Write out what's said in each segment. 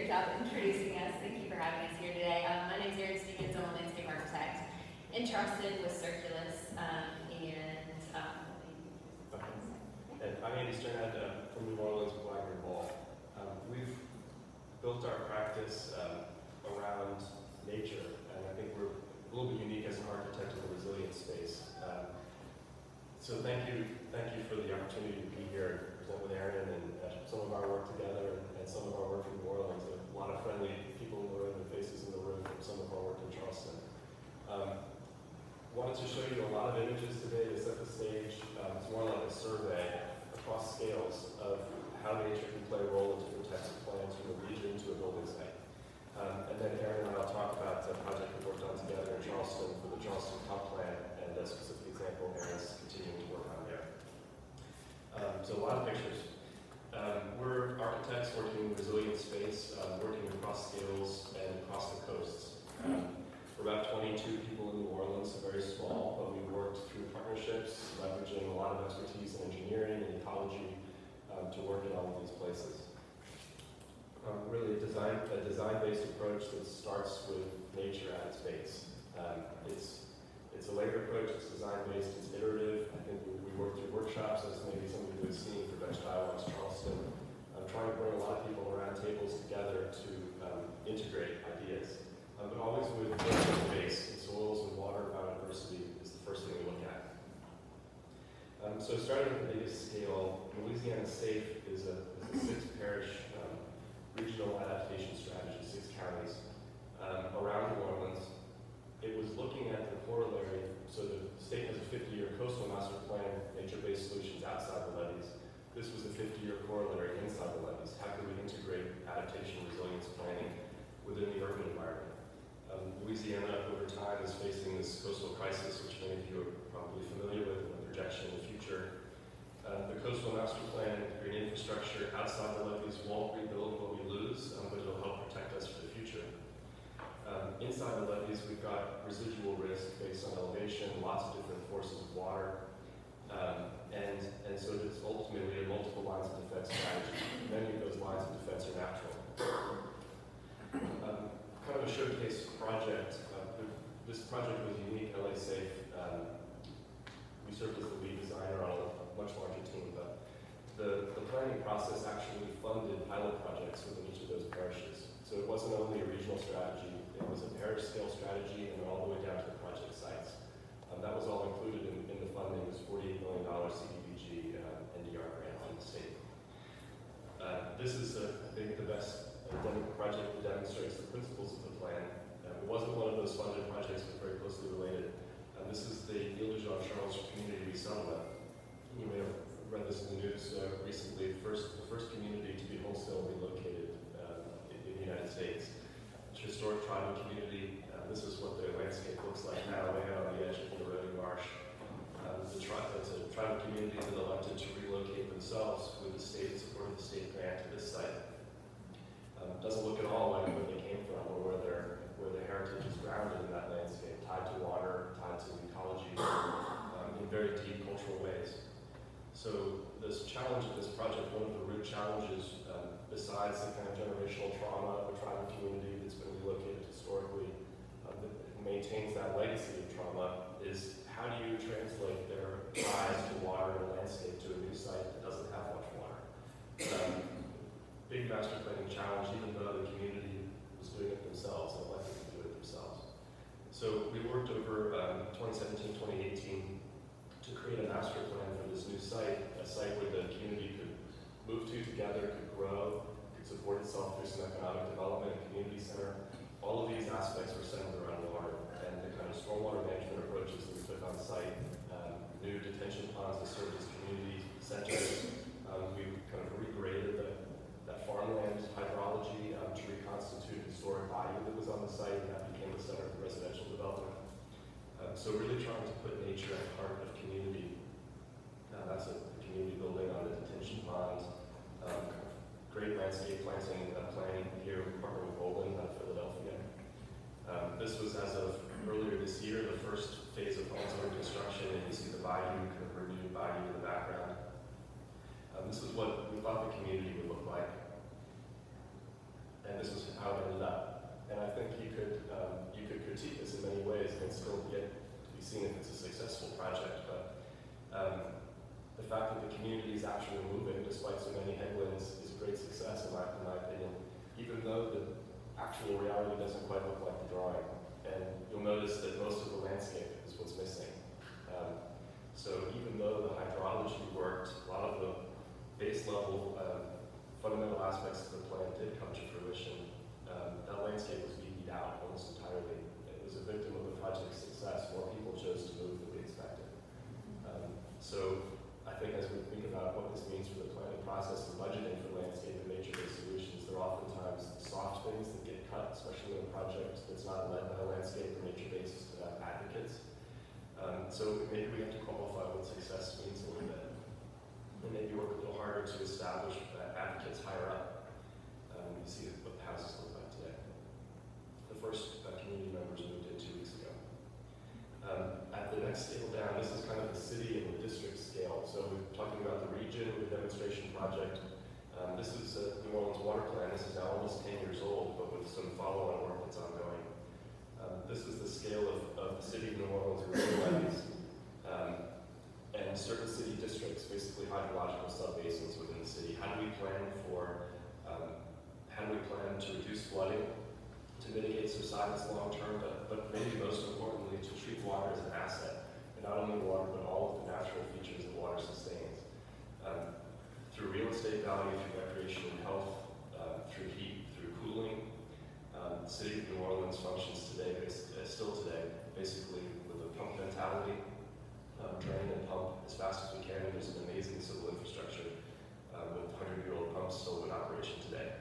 job introducing us. Thank you for having us here today. My name is Erin Stevens. I'm a landscape architect in Charleston with Circulus. And I'm Andy Sternhead from New Orleans with Wagner Ball. We've built our practice around nature, and I think we're a little bit unique as an architect in the resilient space. So thank you for the opportunity to be here and present with Erin and some of our work together and some of our work in New Orleans. A lot of friendly people in the room and faces in the room from some of our work in Charleston. Wanted to show you a lot of images today to set the stage. It's more like a survey across scales of how nature can play a role in different types of plans from a region to a building site. And then Erin and I will talk about a project we worked on together in Charleston for the Charleston Comp Plan and a specific example Erin's continuing to work on there. So a lot of pictures. We're architects working in resilient space, working across scales and across the coasts. We're about 22 people in New Orleans, so very small, but we worked through partnerships, leveraging a lot of expertise in engineering and ecology to work in all of these places. Really a design-based approach that starts with nature at its base. It's a layered approach, it's design-based, it's iterative. I think we work through workshops, as maybe some of you have seen for Dutch Dialogues Charleston. I'm trying to bring a lot of people around tables together to integrate ideas. But always with the base, and soils and water biodiversity is the first thing we look at. So starting with the biggest scale, Louisiana SAFE is a 6-parish regional adaptation strategy, 6 counties around New Orleans. It was looking at the corollary, so the state has a 50-year coastal master plan, nature-based solutions outside the levees. This was a 50-year corollary inside the levees. How could we integrate adaptation resilience planning within the urban environment? Louisiana, over time, is facing this coastal crisis, which many of you are probably familiar with, and the projection in the future. The coastal master plan, green infrastructure outside the levees won't rebuild what we lose, but it'll help protect us for the future. Inside the levees, we've got residual risk based on elevation, lots of different forces of water, and so it's ultimately a multiple lines of defense strategy. Many of those lines of defense are natural. Kind of a showcase project. This project was unique, LA Safe. We served as the lead designer on a much larger team, but the planning process actually funded pilot projects within each of those parishes. So it wasn't only a regional strategy, it was a parish scale strategy and all the way down to the project sites. That was all included in the funding. It was $48 million CDBG NDR grant from the state. This is, I think, the best project that demonstrates the principles of the plan. It wasn't one of those funded projects, but very closely related. This is the Ile-de-Jean-Charles community resettlement. You may have read this in the news recently. The first community to be wholesale relocated in the United States. It's a historic tribal community. This is what their landscape looks like now, way out on the edge of the eroding marsh. It's a tribal community that elected to relocate themselves with the state support of the state grant to this site. Doesn't look at all like where they came from or where their heritage is grounded in that landscape, tied to water, tied to ecology, in very deep cultural ways. So this challenge of this project, one of the root challenges, besides the kind of generational trauma of a tribal community that's been relocated historically, that maintains that legacy of trauma, is how do you translate their ties to water and landscape to a new site that doesn't have much water? Big master planning challenge, even though the community was doing it themselves and elected to do it themselves. So we worked over 2017, 2018 to create a master plan for this new site, a site where the community could move to together, could grow, could support itself through some economic development, a community center. All of these aspects were centered around water and the kind of stormwater management approaches that we took on site, new detention ponds that served as community centers. We kind of regraded that farmland hydrology to reconstitute historic value that was on the site, and that became the center for residential development. So really trying to put nature at the heart of community. That's a community building on the detention ponds. Great landscape planting planning here. We partnered with Olin out of Philadelphia. This was, as of earlier this year, the first phase of ponds under construction, and you see the bayou, kind of renewed bayou in the background. This is what we thought the community would look like. and this was how it ended up. And I think you could critique this in many ways, and it's still yet to be seen if it's a successful project. But the fact that the community is actually moving, despite so many headwinds, is a great success in my opinion, even though the actual reality doesn't quite look like the drawing. And you'll notice that most of the landscape is what's missing. So even though the hydrology worked, a lot of the base level fundamental aspects of the plan did come to fruition, that landscape was beat out almost entirely. It was a victim of the project's success. More people chose to move than we expected. So I think as we think about what this means for the planning process and budgeting for landscape and nature-based solutions, there are oftentimes soft things that get cut, especially in a project that's not led by landscape or nature-based advocates. So maybe we have to qualify what success means a little bit, and maybe work a little harder to establish advocates higher up. You see what the houses look like today. The first community members moved in 2 weeks ago. At the next scale down, this is kind of the city and the district scale. So we're talking about the region, the demonstration project. This is New Orleans Water Plan. This is now almost 10 years old, but with some follow-on work that's ongoing. This is the scale of the city of New Orleans with levees, and certain city districts, basically hydrological subbasins within the city. How do we plan to reduce flooding, to mitigate subsidence long term, but maybe most importantly, to treat water as an asset, and not only water, but all of the natural features that water sustains. Through real estate value, through recreation and health, through heat, through cooling. The city of New Orleans functions today, still today, basically with a pump mentality, drain and pump as fast as we can. And there's an amazing civil infrastructure with 100-year-old pumps still in operation today.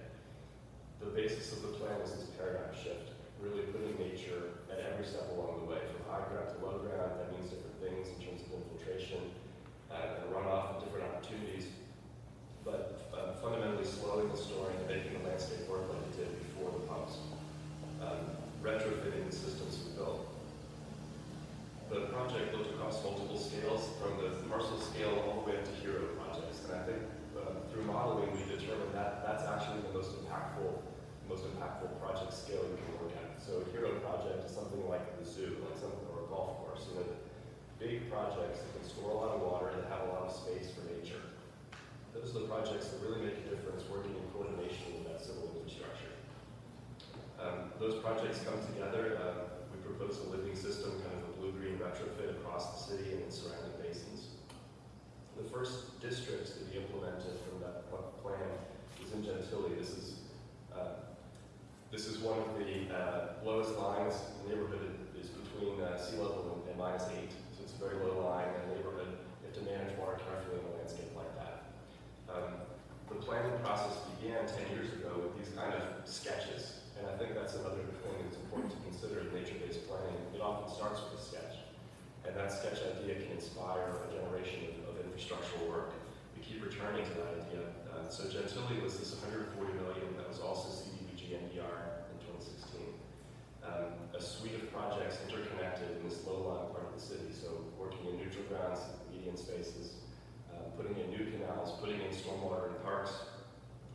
The basis of the plan was this paradigm shift, really putting nature at every step along the way, from high ground to low ground. That means different things in terms of infiltration and runoff and different opportunities, but fundamentally slowing the story and making the landscape work like it did before the pumps. Retrofitting the systems we built. The project looked across multiple scales, from the parcel scale all the way up to hero projects. And I think through modeling, we determined that that's actually the most impactful project scale you can work at. So a hero project is something like the zoo, or a golf course. Big projects that can store a lot of water, that have a lot of space for nature. Those are the projects that really make a difference, working in coordination with that civil infrastructure. Those projects come together. We propose a living system, kind of a blue-green retrofit across the city and its surrounding basins. The first districts to be implemented from that plan is in Gentilly. This is one of the lowest lines. The neighborhood is between sea level and -8, so it's a very low lying neighborhood. You have to manage water carefully in a landscape like that. The planning process began 10 years ago with these kind of sketches, and I think that's another thing that's important to consider in nature-based planning. It often starts with a sketch, and that sketch idea can inspire a generation of infrastructural work. We keep returning to that idea. So Gentilly was this $140 million that was also CDBG NDR in 2016. A suite of projects interconnected in this low-lying part of the city, so working in neutral grounds, median spaces, putting in new canals, putting in stormwater in parks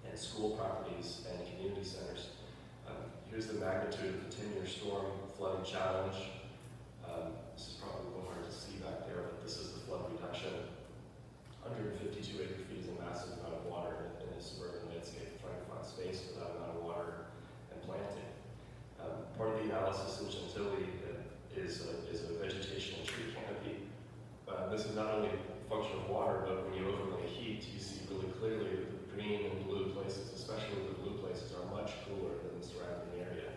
and school properties and community centers. Here's the magnitude of the 10-year storm flooding challenge. This is probably a little hard to see back there, but this is the flood reduction. 152 acre-feet is a massive amount of water in a suburban landscape, trying to find space for that amount of water and planting. Part of the analysis in Gentilly is a vegetation and tree canopy. This is not only a function of water, but when you overlay heat, you see really clearly that the green and blue places, especially the blue places, are much cooler than the surrounding area.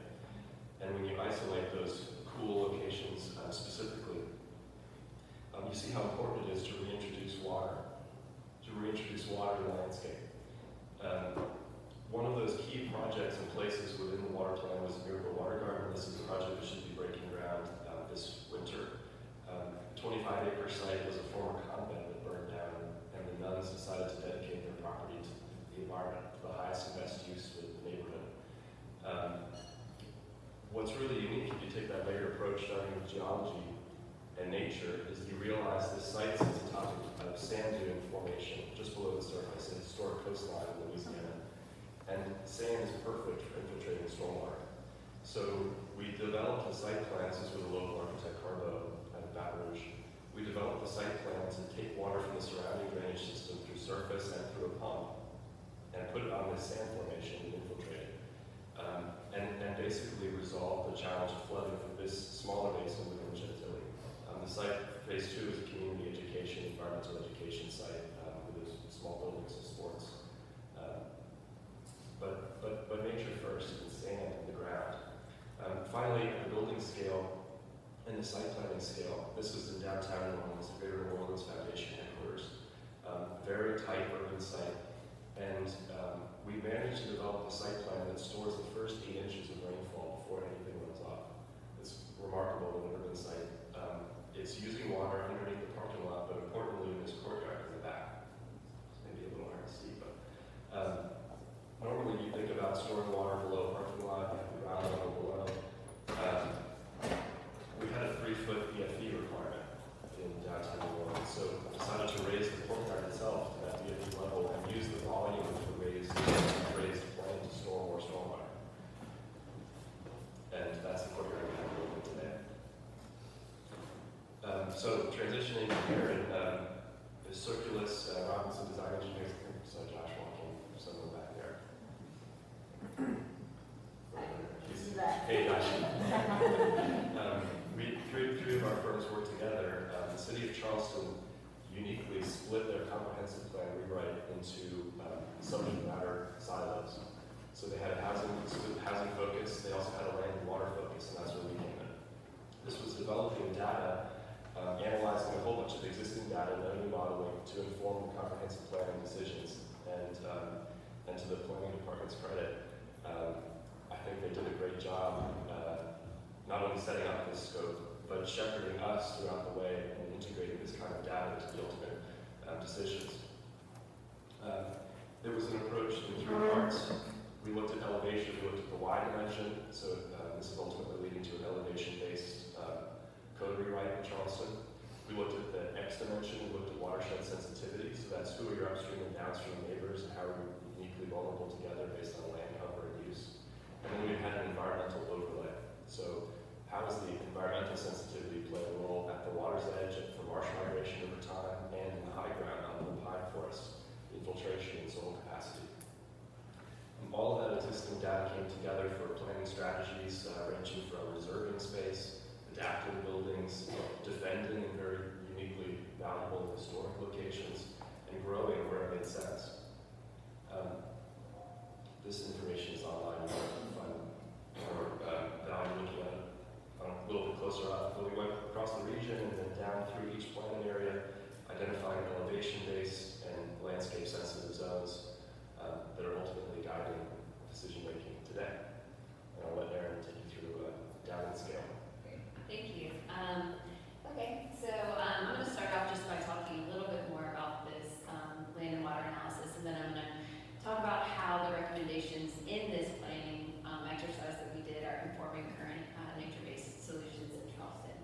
And when you isolate those cool locations specifically, you see how important it is to reintroduce water in the landscape. One of those key projects and places within the water plan was Miracle Water Garden. This is a project that should be breaking ground this winter. 25-acre site was a former convent that burned down, and the nuns decided to dedicate their property to the environment, to the highest and best use for the neighborhood. What's really unique, if you take that layered approach starting with geology and nature, is you realize this site sits atop of sand dune formation just below the surface, a historic coastline in Louisiana. And sand is perfect for infiltrating stormwater. So we developed a site plan, this is with a local architect, Carbo, out of Baton Rouge. We developed a site plan to take water from the surrounding drainage system through surface and through a pump and put it on this sand formation and infiltrate it. And basically resolve the challenge of flooding for this smaller basin within Gentilly. The site, phase 2, is a community education, environmental education site with a small buildings and sports. But nature first, and sand and the ground. Finally, at the building scale and the site planning scale, this was in downtown New Orleans, the Greater New Orleans Foundation headquarters. Very tight urban site. And we managed to develop a site plan that stores the first 8 inches of rainfall before anything runs off. It's remarkable in an urban site. It's using water underneath the parking lot, but importantly in this courtyard in the back. It's maybe a little hard to see, but normally you think about storing water below parking lot, you have the ground level below. We had a 3-foot BFE requirement in downtown New Orleans, so I decided to raise the courtyard itself to that BFE level and use the volume of the raised plane to store more stormwater. And that's the courtyard we have building today. So transitioning here, is Circulus Robinson Design Engineers. So Josh walking, someone back there. Hey Josh. Three of our firms work together. The city of Charleston uniquely split their comprehensive plan rewrite into subject matter silos. So they had a housing focus, they also had a land and water focus, and that's where we came in. This was developing data, analyzing a whole bunch of existing data, knowing modeling to inform the comprehensive planning decisions. And to the planning department's credit, I think they did a great job not only setting up this scope, but shepherding us throughout the way and integrating this kind of data into the ultimate decisions. There was an approach in 3 parts. We looked at elevation, we looked at the Y dimension, so this is ultimately leading to an elevation-based code rewrite in Charleston. We looked at the X dimension, we looked at watershed sensitivity, so that's who are your upstream and downstream neighbors and how are you uniquely vulnerable together based on land cover and use. And then we had an environmental overlay. So how does the environmental sensitivity play a role at the water's edge for marsh migration over time and in the high ground on the pine forests, infiltration and soil capacity? And all of that existing data came together for planning strategies ranging from reserving space, adaptive buildings, defending in very uniquely valuable historic locations, and growing where it made sense. This information is online. You can find more value looking at it a little bit closer up. But we went across the region and then down through each planning area, identifying elevation-based and landscape-sensitive zones that are ultimately guiding decision-making today. And I'll let Erin take you through down in scale. Great. Thank you. Okay, so I'm going to start off just by talking a little bit more about this land and water analysis, and then I'm going to talk about how the recommendations in this planning exercise that we did are informing current nature-based solutions in Charleston.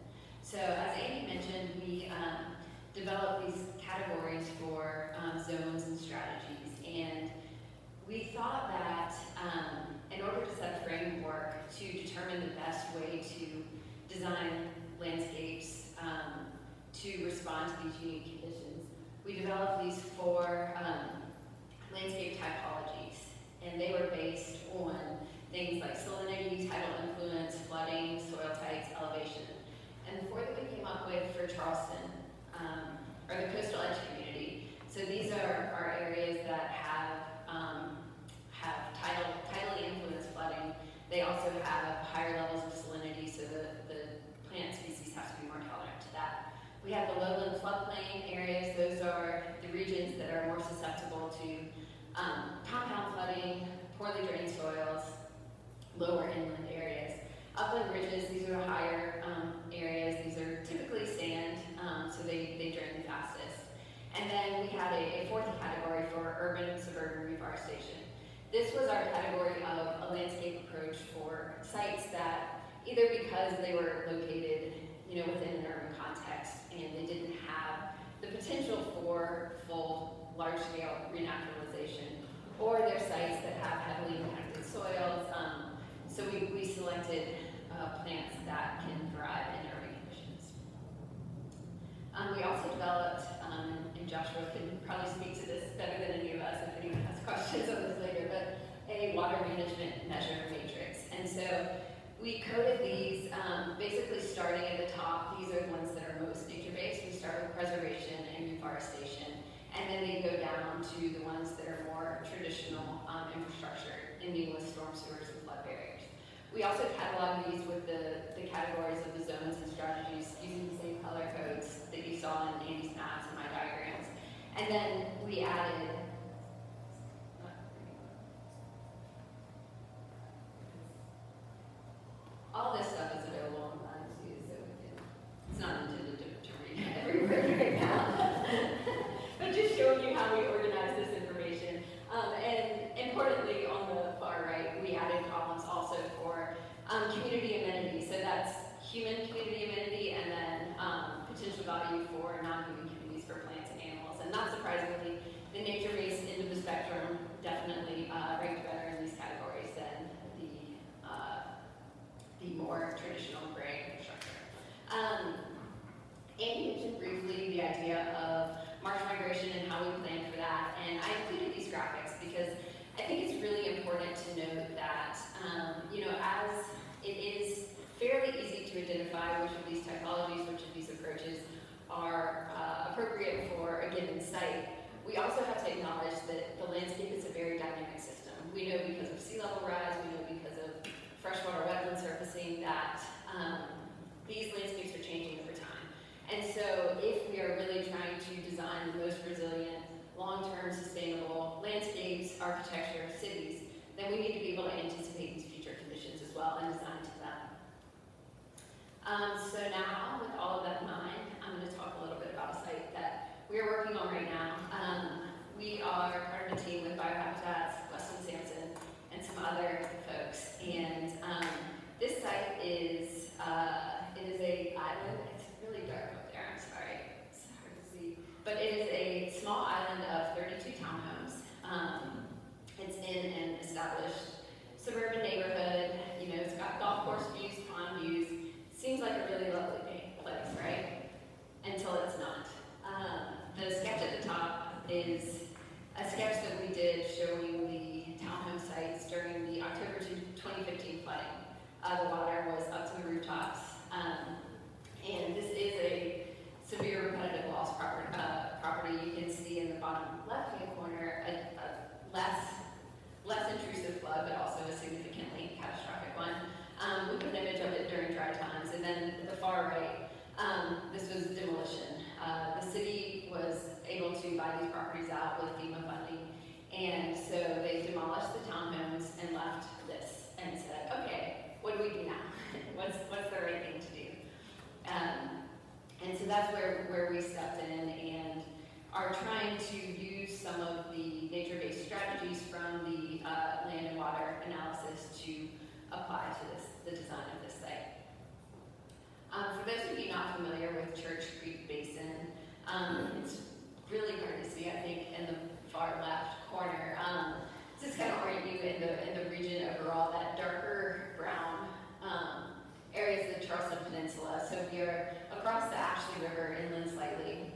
So as Amy mentioned, we developed these categories for zones and strategies, and we thought that in order to set a framework to determine the best way to design landscapes to respond to these unique conditions, we developed these 4 landscape typologies, and they were based on things like salinity, tidal influence, flooding, soil types, elevation. And the 4 that we came up with for Charleston are the coastal edge community. So these are areas that have tidally influenced flooding. They also have higher levels of salinity, so the plant species have to be more tolerant to that. We have the lowland floodplain areas. Those are the regions that are more susceptible to compound flooding, poorly drained soils, lower inland areas. Upland ridges, these are higher areas. These are typically sand, so they drain the fastest. And then we had a 4th category for urban and suburban reforestation. This was our category of a landscape approach for sites that either because they were located, within an urban context and they didn't have the potential for full large-scale renaturalization, or they're sites that have heavily impacted soils. So we selected plants that can thrive in urban conditions. We also developed, and Joshua can probably speak to this better than any of us if anyone has questions on this later, but a water management measure matrix. And so we coded these basically starting at the top. These are the ones that are most nature-based. We start with preservation and reforestation, and then they go down to the ones that are more traditional infrastructure, ending with storm sewers and flood barriers. We also catalog these with the categories of the zones and strategies using the same color codes that you saw in Andy's maps and my diagrams. And then we added all this stuff is available online too, so it's not intended to read every word right now. But just showing you how we organize this information. And importantly, on the far right, we added columns also for community amenity. So that's human community amenity and then potential value for non-human communities for plants and animals. And not surprisingly, the nature-based end of the spectrum definitely ranked better in these categories than the more traditional gray infrastructure. Andy mentioned briefly the idea of marsh migration and how we plan for that, and I included these graphics because I think it's really important to note that, as it is fairly easy to identify which of these technologies, which of these approaches are appropriate for a given site, we also have to acknowledge that the landscape is a very dynamic system. We know because of sea level rise, we know because of freshwater wetland surfacing that these landscapes are changing over time. And so if we are really trying to design the most resilient, long-term sustainable landscapes, architecture, cities, then we need to be able to anticipate these future conditions as well and design to them. So now, with all of that in mind, I'm going to talk a little bit about a site that we are working on right now. We are part of a team with Biohabitats, Weston Sampson, and some other folks. And this site is it is a island. It's really dark up there. I'm sorry. It's hard to see. But it is a small island of 32 townhomes. It's in an established suburban neighborhood. It's got golf course views, pond views. Seems like a really lovely place, right? Until it's not. The sketch at the top is a sketch that we did showing the townhome sites during the October 2015 flooding. The water was up to the rooftops, and this is a severe repetitive loss property. You can see in the bottom left-hand corner a less intrusive flood, but also a significantly catastrophic one. We put an image of it during dry times, and then at the far right, this was demolition. The city was able to buy these properties out with FEMA funding, and so they demolished the townhomes and left this and said, okay, what do we do now? what's the right thing to do? And so that's where we stepped in and are trying to use some of the nature-based strategies from the land and water analysis to apply to the design of this site. For those of you not familiar with Church Creek Basin, it's really hard to see, I think, in the far left corner. Just kind of orient you in the region overall, that darker brown area is the Charleston Peninsula. So we are across the Ashley River inland slightly.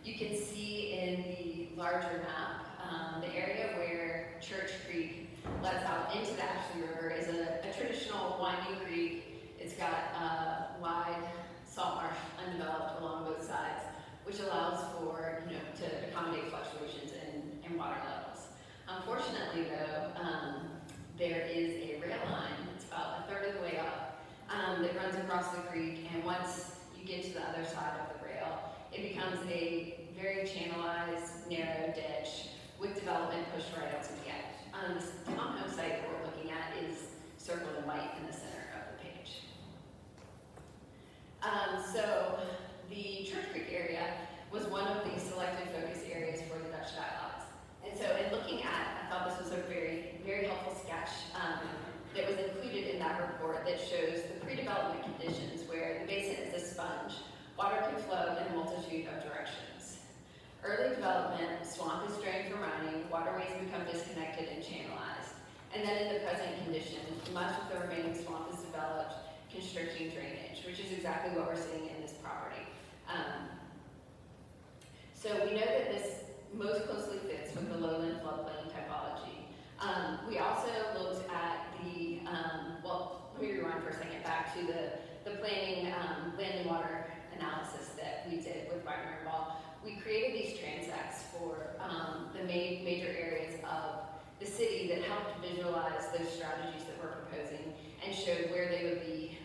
You can see in the larger map, the area where Church Creek lets out into the Ashley River is a traditional winding creek. It's got wide salt marsh undeveloped along both sides, which allows for, to accommodate fluctuations in water levels. Unfortunately though, there is a rail line, it's about a third of the way up, that runs across the creek, and once you get to the other side of the rail, it becomes a very channelized, narrow ditch with development pushed right up to the edge. This townhome site that we're looking at is circled in white in the center of the page. So the Church Creek area was one of the selected focus areas for the Dutch dialogues. And so in looking at, I thought this was a very, very helpful sketch that was included in that report that shows the pre-development conditions where the basin is a sponge. Water can flow in a multitude of directions. Early development And then in the present condition, much of the remaining swamp is developed, constricting drainage, which is exactly what we're seeing in this property. So we know that this most closely fits with the lowland floodplain typology. We also looked at the, well, let me rewind for a second back to the planning land and water analysis that we did with Wagner and Ball. We created these transects for the major areas of the city that helped visualize those strategies that we're proposing and showed where they would be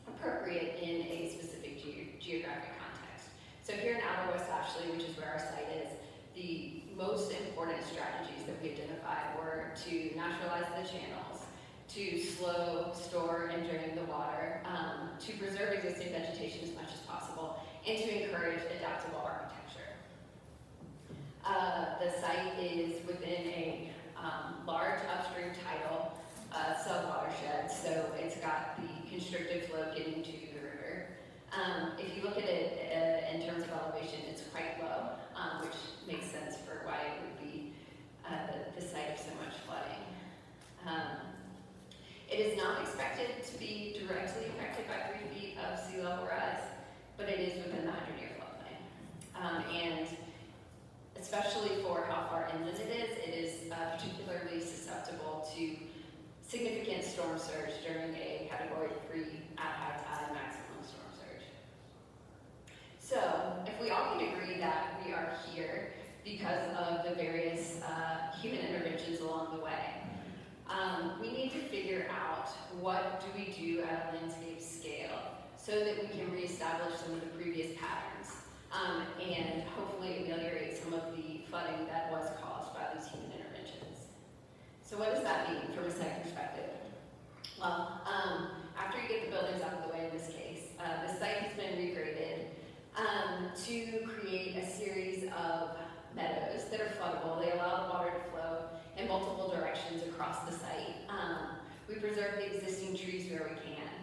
appropriate in a specific geographic context. So here in Outer West Ashley, which is where our site is, the most important strategies that we identified were to naturalize the channels, to slow, store, and drain the water, to preserve existing vegetation as much as possible, and to encourage adaptable architecture. The site is within a large upstream tidal sub-watershed, so it's got the constricted flow getting to the river. If you look at it in terms of elevation, it's quite low, which makes sense for why it would be the site of so much flooding. It is not expected to be directly affected by 3 feet of sea level rise, but it is within the 100-year floodplain. And especially for how far inland it is particularly susceptible to significant storm surge during a Category 3 at high tide maximum storm surge. So, if we all can agree that we are here because of the various human interventions along the way, we need to figure out what do we do at a landscape scale so that we can reestablish some of the previous patterns and hopefully ameliorate some of the flooding that was caused by these human interventions. So what does that mean from a site perspective? Well, after you get the buildings out of the way in this case, the site has been regraded to create a series of meadows that are floodable. They allow the water to flow in multiple directions across the site. We preserve the existing trees where we can.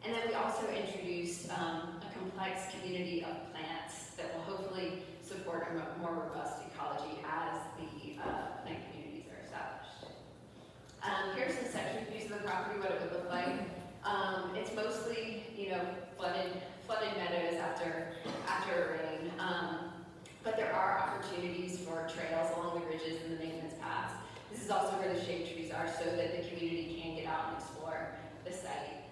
And then we also introduced a complex community of plants that will hopefully support a more robust ecology as the plant communities are established. Here's some section views of the property, what it would look like. It's mostly, flooded meadows after rain. But there are opportunities for trails along the ridges and the maintenance paths. This is also where the shade trees are so that the community can get out and explore the site.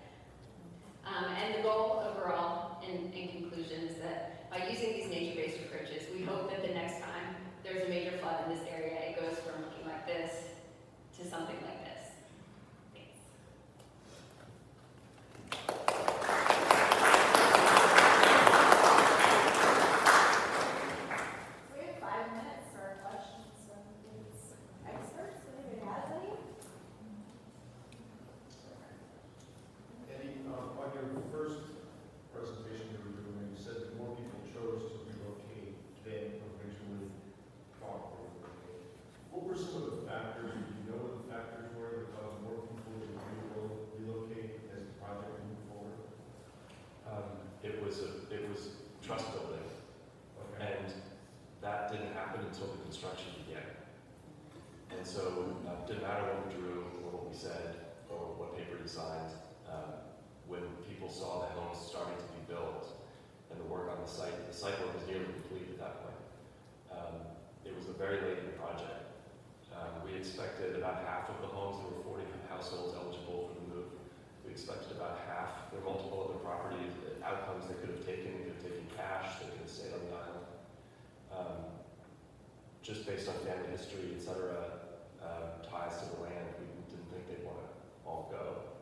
And the goal overall, in conclusion, is that by using these nature-based approaches, we hope that the next time there's a major flood in this area, it goes from looking like this to something like this. Thanks. We have 5 minutes for questions from these experts. Anybody has any? Eddie, on your first presentation you were doing, you said that more people chose to relocate than originally thought they would relocate. What were some of the factors, do you know what the factors were that caused more people to relocate as the project moved forward? It was trust building, Okay. and that didn't happen until the construction began. And so it didn't matter what we drew or what we said or what paper you signed. When people saw the homes starting to be built and the work on the site work was nearly complete at that point. It was a very late in the project. We expected about half of the homes, there were 40 households eligible for the move. We expected about half. There were multiple other properties, outcomes they could have taken. They could have taken cash, they could have stayed on the island. Just based on family history, et cetera, ties to the land, we didn't think they'd want to all go.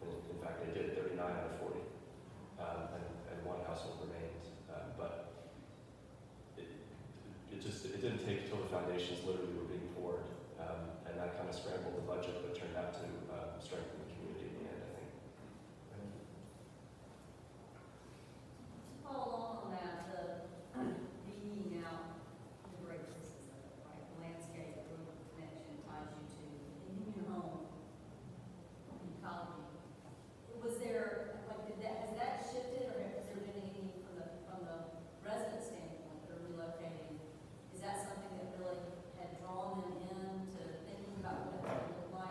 In fact, they did, 39 out of 40, and one household remained. But it didn't take until the foundations literally were being poured, and that kind of scrambled the budget, but turned out to strengthen the community in the end, I think. Thank you. Follow along on that, being out the great distance of it, right? The landscape, the road connection ties you to your home, ecology. Was there, has that shifted, or has there been any from the resident standpoint that are relocating? Is that something that really had drawn them into thinking about what it would look like?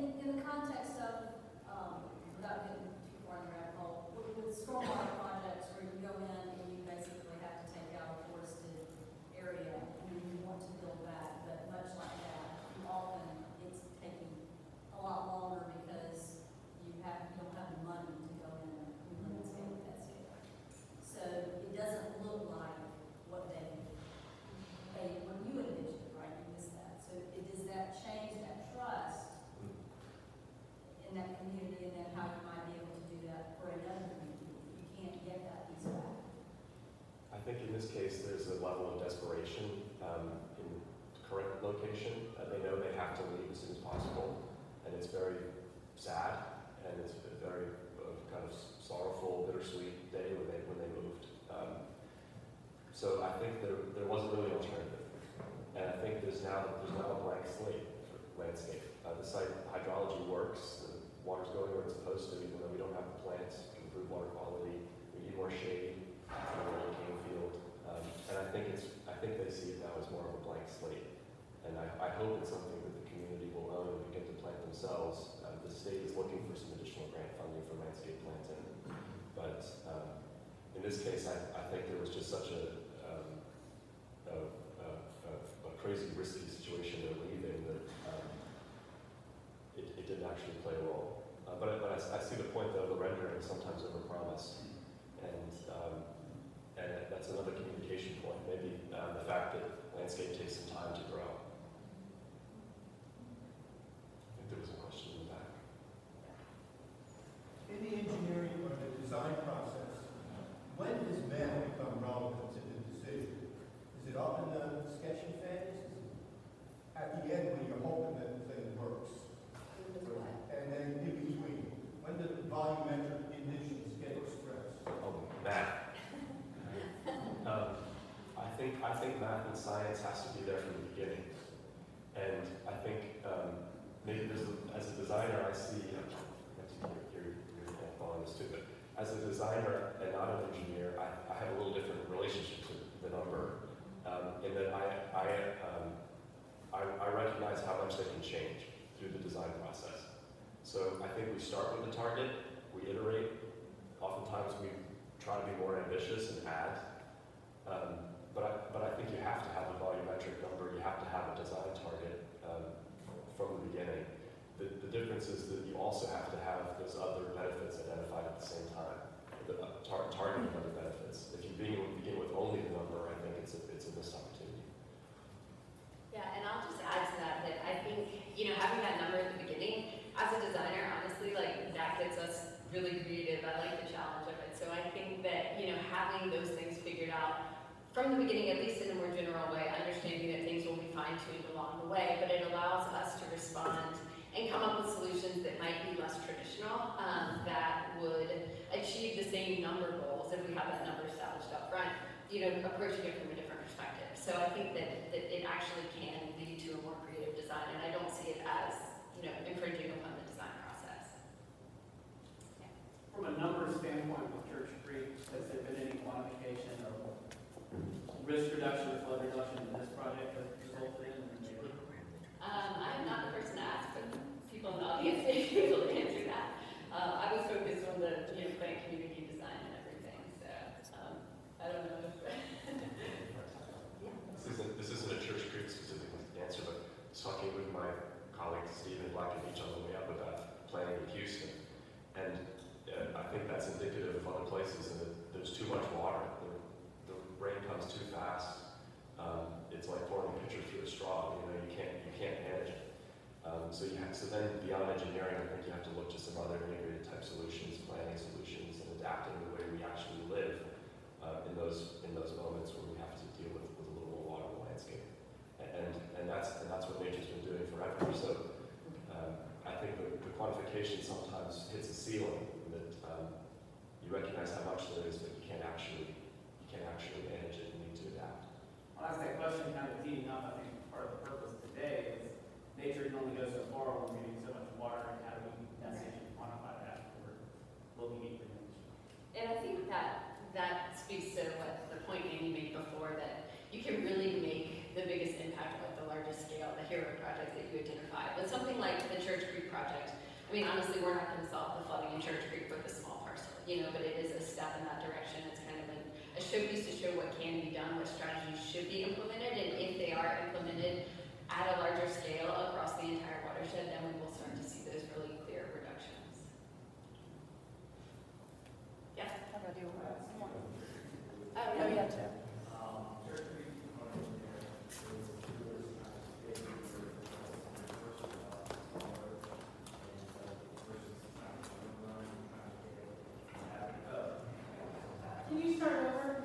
in the context of, without getting too far in the rabbit hole, with stormwater projects where you go in and you basically have to take out a forested area and then you want to build back, but much like that, often it's taking a lot longer because you don't have the money to go in and landscape at that scale. So it doesn't look like what what you envisioned, right? You missed that. So does that change that trust in that community, and then how you might be able to do that for another community if you can't get that piece back? I think in this case, there's a level of desperation in the current location. They know they have to leave as soon as possible, and it's very sad, and it's a very kind of sorrowful, bittersweet day when they moved. So I think there wasn't really an alternative, and I think there's now a blank slate for landscape. The site hydrology works, the water's going where it's supposed to, even though we don't have the plants to improve water quality. We need more shade in the cane field, and I think they see it now as more of a blank slate. And I hope it's something that the community will own and begin to plant themselves. The state is looking for some additional grant funding for landscape planting, but in this case, I think there was just such a crazy, risky situation they're leaving that it didn't actually play a role. But I see the point, though, the rendering sometimes overpromise, and that's another communication point. Maybe the fact that landscape takes some time to grow. I think there was a question in the back. In the engineering or the design process, when does math become relevant to the decision? Is it up in the sketching phase? At the end, when you're hoping that the thing works? And then in between, when do the volumetric conditions get expressed? Oh, math. I think math and science has to be there from the beginning, and I think maybe as a designer, I see. You're following this too, but as a designer and not an engineer, I have a little different relationship to the number, in that I recognize how much they can change through the design process. So I think we start with the target, we iterate. Oftentimes we try to be more ambitious and add. But I think you have to have a volumetric number. You have to have a design target from the beginning. The difference is that you also have to have those other benefits identified at the same time. Targeting other benefits. If you begin with only the number, I think it's a missed opportunity. Yeah, and I'll just add to that I think, having that number at the beginning, as a designer, honestly, like, that gets us really creative. I like the challenge of it. So I think that, having those things figured out from the beginning, at least in a more general way, understanding that things will be fine-tuned along the way, but it allows us to respond and come up with solutions that might be less traditional, that would achieve the same number goals if we have that number established up front, approaching it from a different perspective. So I think that it actually can lead to a more creative design, and I don't see it as, infringing upon the design process. Yeah. From a numbers standpoint with Church Creek, has there been any quantification of risk reduction or flood reduction in this project that resulted in? I am not the person to ask, but people in the audience may be able to answer that. I was focused on the plant community design and everything, so I don't know. This isn't a Church Creek specific answer, but I was talking with my colleague Stephen Black and Beach on the way up about planning in Houston, and I think that's indicative of other places, and that there's too much water. The rain comes too fast. It's like pouring a pitcher through a straw. You can't manage it. So then beyond engineering, I think you have to look to some other integrated type solutions, planning solutions, and adapting the way we actually live in those moments where we have to deal with a little more water in the landscape. And that's what nature's been doing forever. So I think the quantification sometimes hits a ceiling that you recognize how much there is, but you can't actually manage it. You need to adapt. I'll ask that question kind of teeing up. I think part of the purpose today is nature can only go so far when we're getting so much water, and how do we necessarily quantify that for looking at nature? And I think that speaks to what the point Amy made before, that you can really make the biggest impact at the largest scale, the hero project that you identified. But something like the Church Creek project, project. I mean, honestly, we're not gonna solve the flooding in Church Creek with a small parcel, but it is a step in that direction. It's kind of a showpiece to show what can be done, what strategies should be implemented, and if they are implemented at a larger scale across the entire watershed, then we will start to see those really clear reductions. Yeah? How about you? Oh, no, you have to. Can you start over?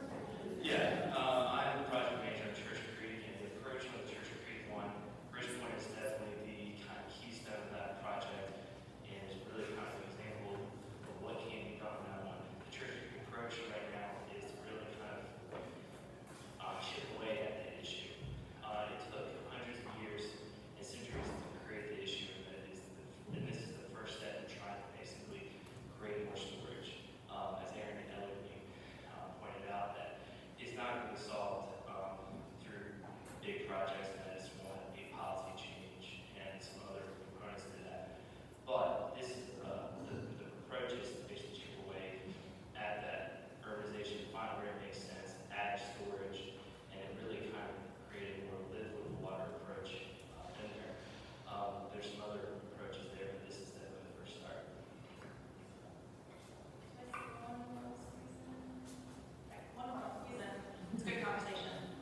Yeah, I'm the project manager of Church Creek, and the approach of Church Creek one, Bridgepoint is definitely the kind of keystone of that project, and it's really kind of an example of what can be done in that one. The Church Creek approach right now is really kind of chip away at the issue. It took hundreds of years and centuries to create the issue, and this is the first step in trying to basically create more storage. As Aaron and Elliot pointed out, that it's not going to be solved through big projects, and that is one, a policy change, and some other components to that. But this is the approach is to basically chip away at that urbanization, find where it makes sense, add storage, and it really kind of created a more live with water approach in there. There's some other approaches there, but this is definitely the first start. One more, Susan. It's a good conversation.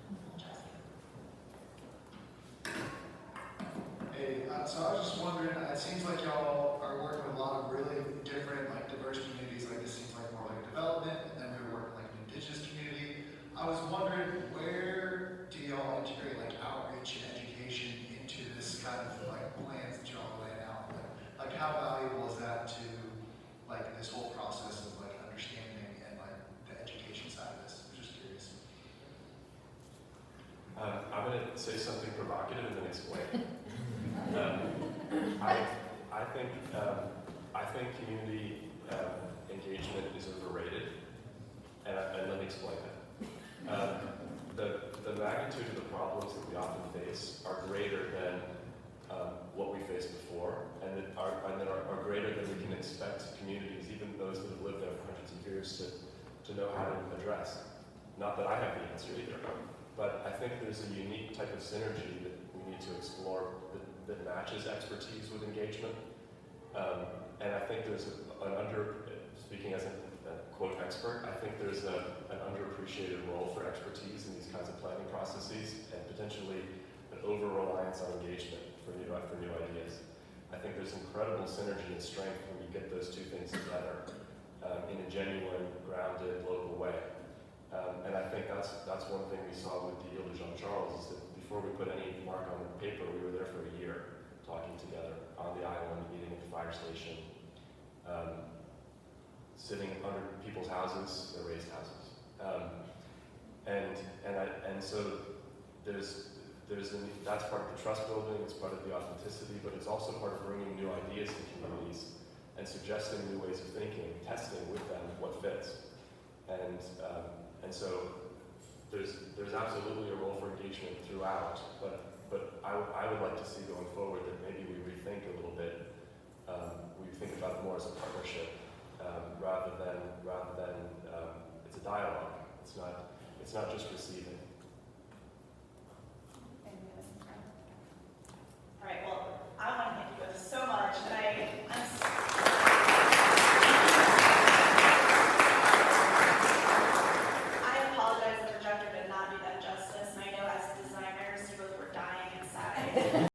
Hey, so I was just wondering, it seems like y'all are working with a lot of really different, like, diverse communities. Like, this seems like more like development, and then we were working like an indigenous community. I was wondering, where do y'all integrate like outreach and education into this kind of like plans that y'all lay out? Like how valuable is that to like this whole process of like understanding and like the education side of this? I'm just curious. I'm going to say something provocative and then explain. I think community engagement is overrated, and let me explain that. The magnitude of the problems that we often face are greater than what we faced before, and that are greater than we can expect communities, even those that have lived there for hundreds of years, to know how to address. Not that I have the answer either, but I think there's a unique type of synergy that we need to explore that matches expertise with engagement. And I think there's speaking as a quote expert, I think there's an underappreciated role for expertise in these kinds of planning processes, and potentially an over-reliance on engagement for new ideas. I think there's incredible synergy and strength when you get those two things together in a genuine, grounded, local way. And I think that's one thing we saw with the Ile de Jean Charles, is that before we put any mark on the paper, we were there for a year, talking together on the island, meeting at the fire station, sitting under people's houses, their raised houses. So that's part of the trust building, it's part of the authenticity, but it's also part of bringing new ideas to communities and suggesting new ways of thinking, testing with them what fits. And so there's absolutely a role for engagement throughout, but I would like to see going forward that maybe we rethink a little bit. We think about it more as a partnership rather than it's a dialogue. It's not just receiving.